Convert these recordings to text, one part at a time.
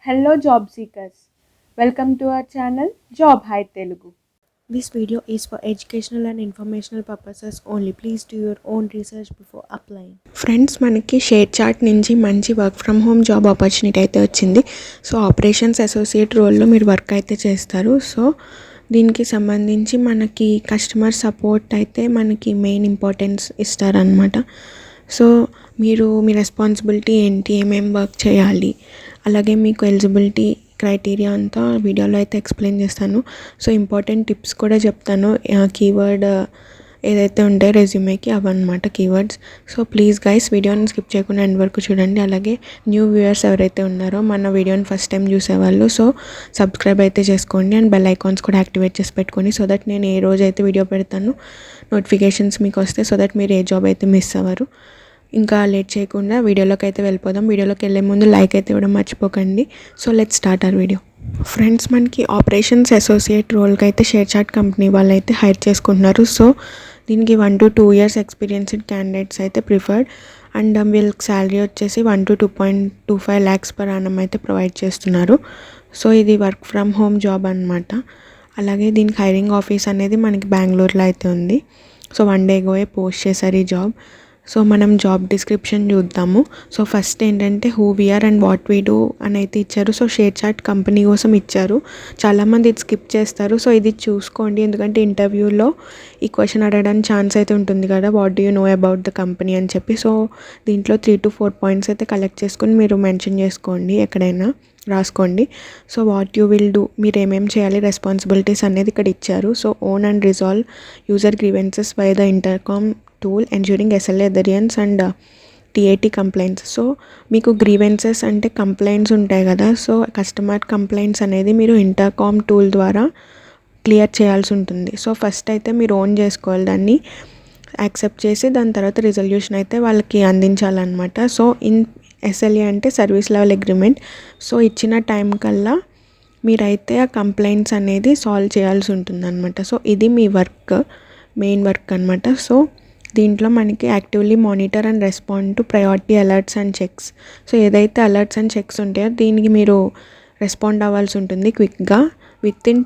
Hello job seekers. Welcome to our channel Job Hai Telugu. This video is for educational and informational purposes only. Please do your own research before applying. Friends, మనకి share chat నుంచి మంచి work from home job opportunity అయితే వచ్చింది. So operations associate రోల్లో మీరు work అయితే చేస్తారు. So దీనికి సంబంధించి మనకి కస్టమర్ సపోర్ట్ అయితే మనకి మెయిన్ ఇంపార్టెన్స్ ఇస్తారనమాట. సో మీరు మీ రెస్పాన్సిబిలిటీ ఏంటి, ఏమేమి వర్క్ చేయాలి, అలాగే మీకు ఎలిజిబిలిటీ క్రైటీరియా అంతా వీడియోలో అయితే ఎక్స్ప్లెయిన్ చేస్తాను. సో ఇంపార్టెంట్ టిప్స్ కూడా చెప్తాను. కీవర్డ్ ఏదైతే ఉంటాయో రెజ్యూమేకి అవన్నమాట కీవర్డ్స్. సో ప్లీజ్ గైస్ వీడియోని స్కిప్ చేయకుండా ఎండ్ వరకు చూడండి. అలాగే న్యూ వ్యూయర్స్ ఎవరైతే ఉన్నారో మన వీడియోని ఫస్ట్ టైం చూసేవాళ్ళు సో సబ్స్క్రైబ్ అయితే చేసుకోండి అండ్ బెల్ ఐకాన్స్ కూడా యాక్టివేట్ చేసి పెట్టుకోండి. సో దట్ నేను ఏ రోజు అయితే వీడియో పెడతాను నోటిఫికేషన్స్ మీకు వస్తాయి. సో దట్ మీరు ఏ జాబ్ అయితే మిస్ అవ్వరు. ఇంకా లేట్ చేయకుండా వీడియోలోకి అయితే వెళ్ళిపోదాం. వీడియోలోకి వెళ్ళే ముందు లైక్ అయితే ఇవ్వడం మర్చిపోకండి. So let's start our video. Friends, మనకి ఆపరేషన్స్ అసోసియేట్ రోల్కి అయితే షేర్ చాట్ కంపెనీ వాళ్ళు అయితే హైర్ చేసుకుంటున్నారు. సో దీనికి 1 to 2 years ఎక్స్పీరియన్స్డ్ క్యాండిడేట్స్ అయితే ప్రిఫర్డ్ అండ్ వీళ్ళకి శాలరీ వచ్చేసి 1 to 2.25 lakhs per annum అయితే ప్రొవైడ్ చేస్తున్నారు. సో ఇది వర్క్ ఫ్రమ్ హోమ్ జాబ్ అనమాట. అలాగే దీనికి హైరింగ్ ఆఫీస్ అనేది మనకి బెంగళూరులో అయితే ఉంది. సో 1 day ago పోస్ట్ చేశారు ఈ జాబ్. సో మనం జాబ్ డిస్క్రిప్షన్ చూద్దాము. సో ఫస్ట్ ఏంటంటే హూ వీఆర్ అండ్ వాట్ వీ డూ అని అయితే ఇచ్చారు. సో షేర్ చాట్ కంపెనీ కోసం ఇచ్చారు. చాలామంది ఇది స్కిప్ చేస్తారు. సో ఇది చూసుకోండి, ఎందుకంటే ఇంటర్వ్యూలో ఈ క్వశ్చన్ అడగడానికి ఛాన్స్ అయితే ఉంటుంది కదా, what do you know about the company అని చెప్పి. సో దీంట్లో 3 to 4 points అయితే కలెక్ట్ చేసుకొని మీరు మెన్షన్ చేసుకోండి, ఎక్కడైనా రాసుకోండి. So what you will do, మీరు ఏమేమి చేయాలి, రెస్పాన్సిబిలిటీస్ అనేది ఇక్కడ ఇచ్చారు. So own and resolve user grievances by the intercom tool ensuring SLA adherence and TAT complaints. So మీకు గ్రీవెన్సెస్ అంటే కంప్లైంట్స్ ఉంటాయి కదా. సో కస్టమర్ కంప్లైంట్స్ అనేది మీరు ఇంటర్కామ్ టూల్ ద్వారా క్లియర్ చేయాల్సి ఉంటుంది. సో ఫస్ట్ అయితే మీరు ఓన్ చేసుకోవాలి, దాన్ని యాక్సెప్ట్ చేసి దాని తర్వాత రిజల్యూషన్ అయితే వాళ్ళకి అందించాలన్నమాట. సో SLA అంటే సర్వీస్ లెవెల్ అగ్రిమెంట్. సో ఇచ్చిన టైం కల్లా మీరైతే ఆ కంప్లైంట్స్ అనేది సాల్వ్ చేయాల్సి ఉంటుంది అనమాట. సో ఇది మీ వర్క్, మెయిన్ వర్క్ అనమాట. సో దీంట్లో మనకి actively monitor and respond to priority alerts and checks. So ఏదైతే అలర్ట్స్ అండ్ చెక్స్ ఉంటాయో దీనికి మీరు రెస్పాండ్ అవ్వాల్సి ఉంటుంది క్విక్గా with in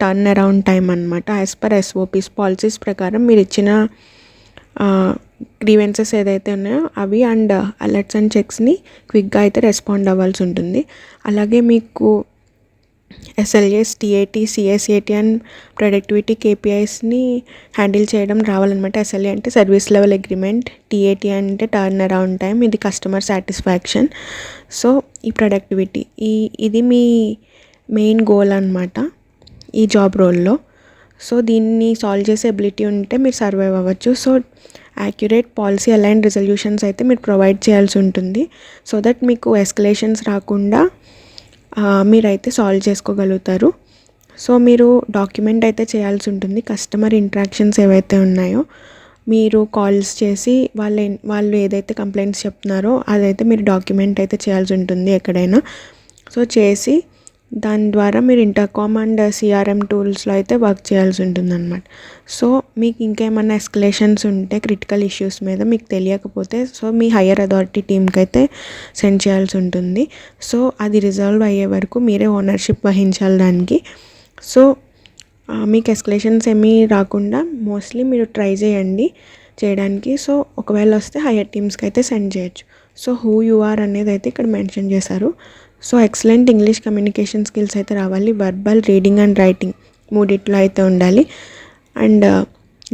turn around time అనమాట. యాజ్ పర్ SOPs పాలసీస్ ప్రకారం మీరు ఇచ్చిన గ్రీవెన్సెస్ ఏదైతే ఉన్నాయో అవి అండ్ అలర్ట్స్ అండ్ చెక్స్ని క్విక్గా అయితే రెస్పాండ్ అవ్వాల్సి ఉంటుంది. అలాగే మీకు SLAs, TAT, CSAT and productivity KPIsని హ్యాండిల్ చేయడం రావాలన్నమాట. SLA అంటే సర్వీస్ లెవెల్ అగ్రిమెంట్, TAT అంటే టర్న్ అరౌండ్ టైం, ఇది కస్టమర్ సాటిస్ఫాక్షన్. సో ఈ ప్రొడక్టివిటీ ఇది మీ మెయిన్ గోల్ అనమాట ఈ జాబ్ రోల్లో. సో దీన్ని సాల్వ్ చేసే ఎబిలిటీ ఉంటే మీరు సర్వైవ్ అవ్వచ్చు. So accurate policy align resolutions అయితే మీరు ప్రొవైడ్ చేయాల్సి ఉంటుంది. సో దట్ మీకు ఎస్కలేషన్స్ రాకుండా మీరైతే సాల్వ్ చేసుకోగలుగుతారు. సో మీరు డాక్యుమెంట్ అయితే చేయాల్సి ఉంటుంది. కస్టమర్ ఇంటరాక్షన్స్ ఏవైతే ఉన్నాయో మీరు కాల్స్ చేసి వాళ్ళు ఏదైతే కంప్లైంట్స్ చెప్తున్నారో అదైతే మీరు డాక్యుమెంట్ అయితే చేయాల్సి ఉంటుంది ఎక్కడైనా. సో చేసి దాని ద్వారా మీరు ఇంటర్కామ్ అండ్ CRM టూల్స్లో అయితే వర్క్ చేయాల్సి ఉంటుంది అనమాట. సో మీకు ఇంకేమన్నా ఎస్కలేషన్స్ ఉంటే క్రిటికల్ ఇష్యూస్ మీద మీకు తెలియకపోతే సో మీ హయ్యర్ అథారిటీ టీమ్కి అయితే సెండ్ చేయాల్సి ఉంటుంది. సో అది రిజాల్వ్ అయ్యే వరకు మీరే ఓనర్షిప్ వహించాలి దానికి. సో మీకు ఎస్కలేషన్స్ ఏమీ రాకుండా మోస్ట్లీ మీరు ట్రై చేయండి చేయడానికి. సో ఒకవేళ వస్తే హయ్యర్ టీమ్స్కి అయితే సెండ్ చేయొచ్చు. సో హూ యు ఆర్ అనేది అయితే ఇక్కడ మెన్షన్ చేశారు. So excellent English communication skills అయితే రావాలి. వర్బల్, రీడింగ్ అండ్ రైటింగ్ మూడిట్లో అయితే ఉండాలి. అండ్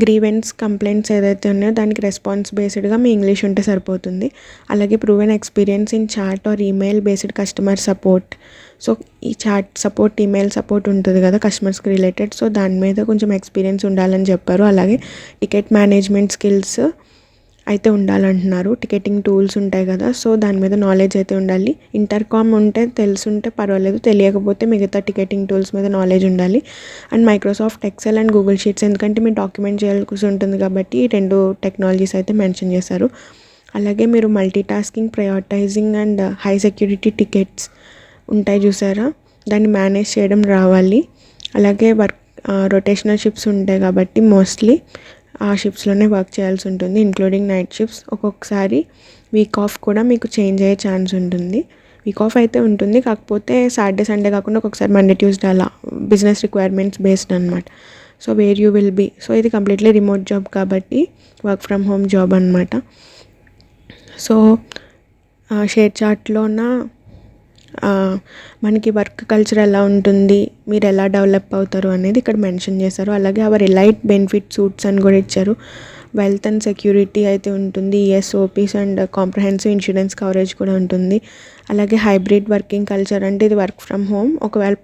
గ్రీవెన్స్ కంప్లైంట్స్ ఏదైతే ఉన్నాయో దానికి రెస్పాన్స్ బేస్డ్గా మీ ఇంగ్లీష్ ఉంటే సరిపోతుంది. అలాగే proven experience in chat or email based customer support. So ఈ చాట్ సపోర్ట్, ఈమెయిల్ సపోర్ట్ ఉంటుంది కదా కస్టమర్స్కి రిలేటెడ్. సో దాని మీద కొంచెం ఎక్స్పీరియన్స్ ఉండాలని చెప్పారు. అలాగే టికెట్ మేనేజ్మెంట్ స్కిల్స్ అయితే ఉండాలంటున్నారు. టికెటింగ్ టూల్స్ ఉంటాయి కదా, సో దాని మీద నాలెడ్జ్ అయితే ఉండాలి. ఇంటర్కామ్ ఉంటే తెలుసుంటే పర్వాలేదు, తెలియకపోతే మిగతా టికెటింగ్ టూల్స్ మీద నాలెడ్జ్ ఉండాలి. And Microsoft Excel and Google sheets, ఎందుకంటే మీరు డాక్యుమెంట్ చేయాల్సి ఉంటుంది కాబట్టి ఈ 2 టెక్నాలజీస్ అయితే మెన్షన్ చేశారు. అలాగే మీరు multi tasking, prioritising and high security tickets ఉంటాయి చూసారా, దాన్ని మేనేజ్ చేయడం రావాలి. అలాగే రొటేషనల్ షిప్స్ ఉంటాయి కాబట్టి మోస్ట్లీ ఆ షిప్స్లోనే వర్క్ చేయాల్సి ఉంటుంది, ఇంక్లూడింగ్ నైట్ షిప్స్. ఒక్కొక్కసారి వీక్ ఆఫ్ కూడా మీకు చేంజ్ అయ్యే ఛాన్స్ ఉంటుంది. వీక్ ఆఫ్ అయితే ఉంటుంది, కాకపోతే సాటర్డే సండే కాకుండా ఒక్కొక్కసారి మండే ట్యూస్డే అలా బిజినెస్ రిక్వైర్మెంట్స్ బేస్డ్ అనమాట. So where you will be. So ఇది కంప్లీట్లీ రిమోట్ జాబ్ కాబట్టి వర్క్ ఫ్రమ్ హోమ్ జాబ్ అనమాట. సో షేర్ చార్ట్లోన మనకి వర్క్ కల్చర్ ఎలా ఉంటుంది, మీరు ఎలా డెవలప్ అవుతారు అనేది ఇక్కడ మెన్షన్ చేశారు. అలాగే అవర్ ఎలైట్ బెనిఫిట్ సూట్స్ అని కూడా ఇచ్చారు. వెల్త్ అండ్ సెక్యూరిటీ అయితే ఉంటుంది, ఈఎస్ఓపీస్ అండ్ కాంప్రహెన్సివ్ ఇన్సూరెన్స్ కవరేజ్ కూడా ఉంటుంది. అలాగే హైబ్రిడ్ వర్కింగ్ కల్చర్, అంటే ఇది వర్క్ ఫ్రమ్ హోమ్, ఒకవేళ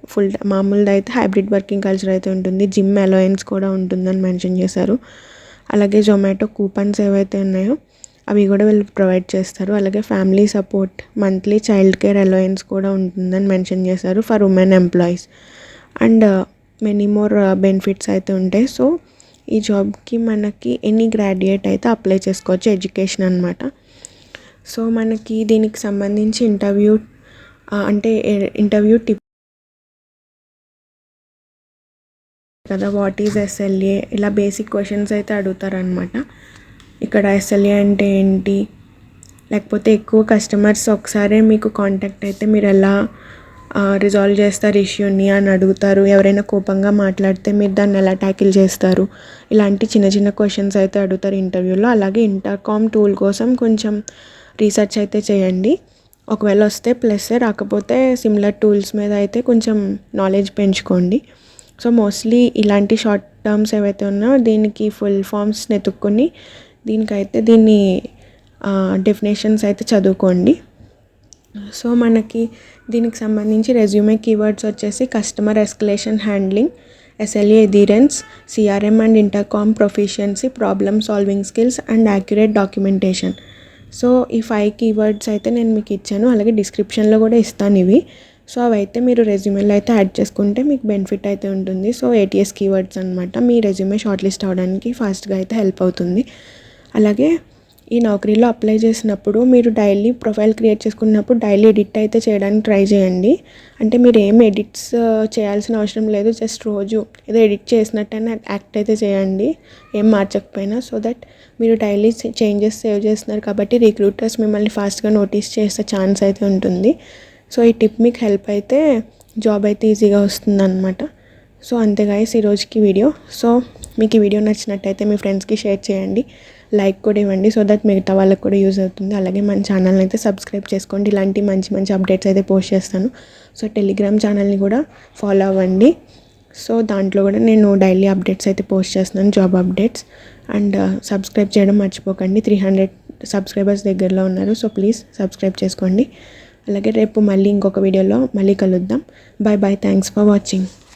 మామూలుది అయితే హైబ్రిడ్ వర్కింగ్ కల్చర్ అయితే ఉంటుంది. జిమ్ అలవెన్స్ కూడా ఉంటుందని మెన్షన్ చేశారు. అలాగే జొమాటో కూపన్స్ ఏవైతే ఉన్నాయో అవి కూడా వీళ్ళు ప్రొవైడ్ చేస్తారు. అలాగే family support, monthly child care allowance కూడా ఉంటుందని మెన్షన్ చేశారు for women employees and many more benefits అయితే ఉంటాయి. సో ఈ జాబ్కి మనకి ఎనీ గ్రాడ్యుయేట్ అయితే అప్లై చేసుకోవచ్చు, ఎడ్యుకేషన్ అనమాట. సో మనకి దీనికి సంబంధించి ఇంటర్వ్యూ టిప్ కదా, వాట్ ఈజ్ ఎస్ఎల్ఏ, ఇలా బేసిక్ క్వశ్చన్స్ అయితే అడుగుతారనమాట. ఇక్కడ ఎస్ఎల్ఏ అంటే ఏంటి, లేకపోతే ఎక్కువ కస్టమర్స్ ఒకసారి మీకు కాంటాక్ట్ అయితే మీరు ఎలా రిజాల్వ్ చేస్తారు ఇష్యూని అని అడుగుతారు. ఎవరైనా కోపంగా మాట్లాడితే మీరు దాన్ని ఎలా ట్యాకిల్ చేస్తారు, ఇలాంటి చిన్న చిన్న క్వశ్చన్స్ అయితే అడుగుతారు ఇంటర్వ్యూలో. అలాగే ఇంటర్కామ్ టూల్ కోసం కొంచెం రీసెర్చ్ అయితే చేయండి. ఒకవేళ వస్తే ప్లస్, రాకపోతే సిమిలర్ టూల్స్ మీద అయితే కొంచెం నాలెడ్జ్ పెంచుకోండి. సో మోస్ట్లీ ఇలాంటి షార్ట్ టర్మ్స్ ఏవైతే ఉన్నాయో దీనికి ఫుల్ ఫామ్స్ వెతుక్కొని దీని డెఫినేషన్స్ అయితే చదువుకోండి. సో మనకి దీనికి సంబంధించి రెజ్యూమే కీవర్డ్స్ వచ్చేసి customer escalation handling, SLA adherence, CRM and intercom proficiency, problem solving skills and accurate documentation. So ఈ 5 కీవర్డ్స్ అయితే నేను మీకు ఇచ్చాను, అలాగే డిస్క్రిప్షన్లో కూడా ఇస్తాను ఇవి. సో అవైతే మీరు రెజ్యూమేలో అయితే యాడ్ చేసుకుంటే మీకు బెనిఫిట్ అయితే ఉంటుంది. సో ATS కీవర్డ్స్ అనమాట, మీ రెజ్యూమే షార్ట్ లిస్ట్ అవ్వడానికి ఫాస్ట్గా అయితే హెల్ప్ అవుతుంది. అలాగే ఈ నౌకరీలో అప్లై చేసినప్పుడు మీరు డైలీ ప్రొఫైల్ క్రియేట్ చేసుకున్నప్పుడు డైలీ ఎడిట్ అయితే చేయడానికి ట్రై చేయండి. అంటే మీరు ఏం ఎడిట్స్ చేయాల్సిన అవసరం లేదు, జస్ట్ రోజు ఏదో ఎడిట్ చేసినట్టయినా యాక్ట్ అయితే చేయండి, ఏం మార్చకపోయినా. సో దట్ మీరు డైలీ చేంజెస్ సేవ్ చేస్తున్నారు కాబట్టి రిక్రూటర్స్ మిమ్మల్ని ఫాస్ట్గా నోటీస్ చేసే ఛాన్స్ అయితే ఉంటుంది. సో ఈ టిప్ మీకు హెల్ప్ అయితే జాబ్ అయితే ఈజీగా వస్తుందన్నమాట. సో అంతే గైస్ ఈరోజుకి వీడియో. సో మీకు ఈ వీడియో నచ్చినట్టయితే మీ ఫ్రెండ్స్కి షేర్ చేయండి, లైక్ కూడా ఇవ్వండి, సో దట్ మిగతా వాళ్ళకి కూడా యూజ్ అవుతుంది. అలాగే మన ఛానల్ని అయితే సబ్స్క్రైబ్ చేసుకోండి, ఇలాంటి మంచి మంచి అప్డేట్స్ అయితే పోస్ట్ చేస్తాను. సో టెలిగ్రామ్ ఛానల్ని కూడా ఫాలో అవ్వండి. సో దాంట్లో కూడా నేను డైలీ అప్డేట్స్ అయితే పోస్ట్ చేస్తున్నాను, జాబ్ అప్డేట్స్. అండ్ సబ్స్క్రైబ్ చేయడం మర్చిపోకండి, 300 సబ్స్క్రైబర్స్ దగ్గరలో ఉన్నారు. సో ప్లీజ్ సబ్స్క్రైబ్ చేసుకోండి. అలాగే రేపు మళ్ళీ ఇంకొక వీడియోలో మళ్ళీ కలుద్దాం. Bye bye, thanks for watching.